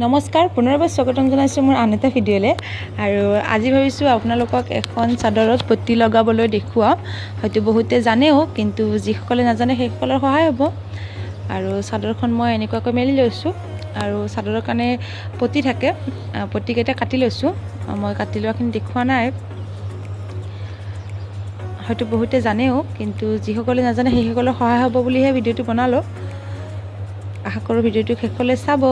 নমস্কাৰ, পুনৰবাৰ স্বাগতম জনাইছোঁ মোৰ আন এটা ভিডিঅ'লৈ। আৰু আজি ভাবিছোঁ আপোনালোকক এখন চাদৰত পতি লগাবলৈ দেখুৱাম। হয়তো বহুতে জানেও, কিন্তু যিসকলে নাজানে সেইসকলৰ সহায় হ'ব। আৰু চাদৰখন মই এনেকুৱাকৈ মেলি লৈছোঁ, আৰু চাদৰৰ কাৰণে পতি থাকে, পতিকেইটা কাটি লৈছোঁ। মই কাটি লোৱাখিনি দেখুওৱা নাই, হয়তো বহুতে জানেও, কিন্তু যিসকলে নাজানে সেইসকলৰ সহায় হ'ব বুলিহে ভিডিঅ'টো বনালোঁ। আশা কৰোঁ ভিডিঅ'টো শেষলৈ চাব।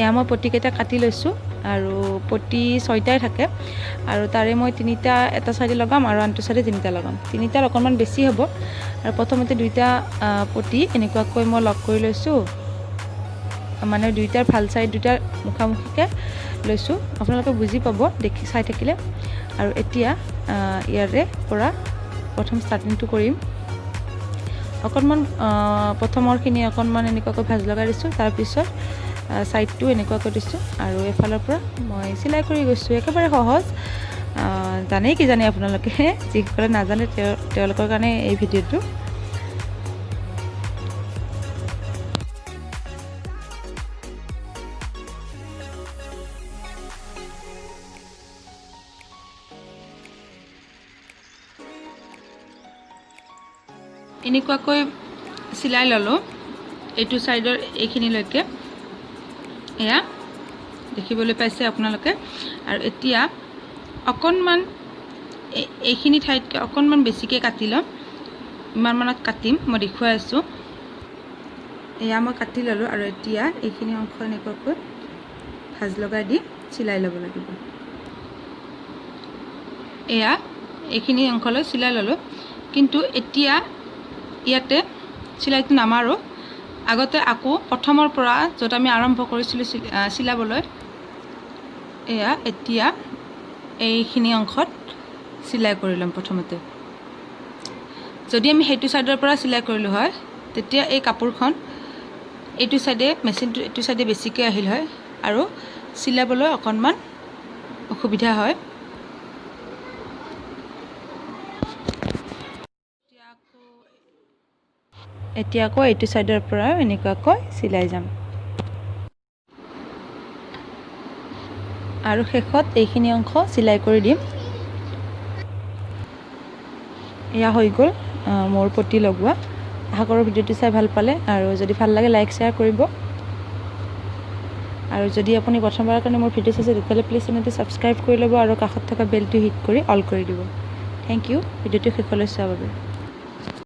এয়া মই পতিকেইটা কাটি লৈছোঁ, আৰু পতি 6টাই থাকে, আৰু তাৰে মই 3টা এটা চাইডে লগাম আৰু আনটো চাইডে 3টা লগাম। 3টাৰ অকণমান বেছি হ'ব। আৰু প্ৰথমতে 2টা পতি এনেকুৱাকৈ মই লগ কৰি লৈছোঁ, মানে 2টাৰ ভাল চাইড 2টাৰ মুখামুখিকৈ লৈছোঁ। আপোনালোকে বুজি পাব দেখি চাই থাকিলে। আৰু এতিয়া ইয়াৰে পৰা প্ৰথম ষ্টাৰ্টিংটো কৰিম। অকণমান প্ৰথমৰখিনি অকণমান এনেকুৱাকৈ ভাঁজ লগাই দিছোঁ, তাৰপিছত ছাইডটো এনেকুৱাকৈ দিছোঁ, আৰু এফালৰ পৰা মই চিলাই কৰি গৈছোঁ। একেবাৰে সহজ, জানেই কিজানি আপোনালোকে। যিসকলে নাজানে তেওঁলোকৰ কাৰণে এই ভিডিঅ'টো। এনেকুৱাকৈ চিলাই ল'লোঁ এইটো ছাইডৰ এইখিনিলৈকে, এয়া দেখিবলৈ পাইছে আপোনালোকে। আৰু এতিয়া অকণমান এইখিনি ঠাইতকৈ অকণমান বেছিকৈ কাটি ল'ম। ইমানমানত কাটিম, মই দেখুৱাই আছোঁ। এয়া মই কাটি ল'লোঁ, আৰু এতিয়া এইখিনি অংশ এনেকুৱাকৈ ভাঁজ লগাই দি চিলাই ল'ব লাগিব। এয়া এইখিনি অংশলৈ চিলাই ল'লোঁ, কিন্তু এতিয়া ইয়াতে চিলাইটো নামাৰোঁ। আগতে আকৌ প্ৰথমৰ পৰা য'ত আমি আৰম্ভ কৰিছিলোঁ চিলাবলৈ, এয়া এতিয়া এইখিনি অংশত চিলাই কৰি ল'ম প্ৰথমতে। যদি আমি সেইটো ছাইডৰ পৰা চিলাই কৰিলোঁ হয়, তেতিয়া এই কাপোৰখন এইটো ছাইডে, মেচিনটো এইটো ছাইডে বেছিকৈ আহিল হয়, আৰু চিলাবলৈ অকণমান অসুবিধা হয়। এতিয়া আকৌ এইটো ছাইডৰ পৰা এনেকুৱাকৈ চিলাই যাম, আৰু শেষত এইখিনি অংশ চিলাই কৰি দিম। এয়া হৈ গ'ল মোৰ পতি লগোৱা। আশা কৰোঁ ভিডিঅ'টো চাই ভাল পালে, আৰু যদি ভাল লাগে লাইক শ্বেয়াৰ কৰিব। আৰু যদি আপুনি প্ৰথমবাৰৰ কাৰণে মোৰ ভিডিঅ' চাইছে, তেতিয়াহ'লে প্লিজ চেনেলটো ছাবস্ক্ৰাইব কৰি ল'ব, আৰু কাষত থকা বেলটো হিট কৰি অল কৰি দিব। থেংক ইউ ভিডিঅ'টো শেষলৈ চোৱাৰ বাবে।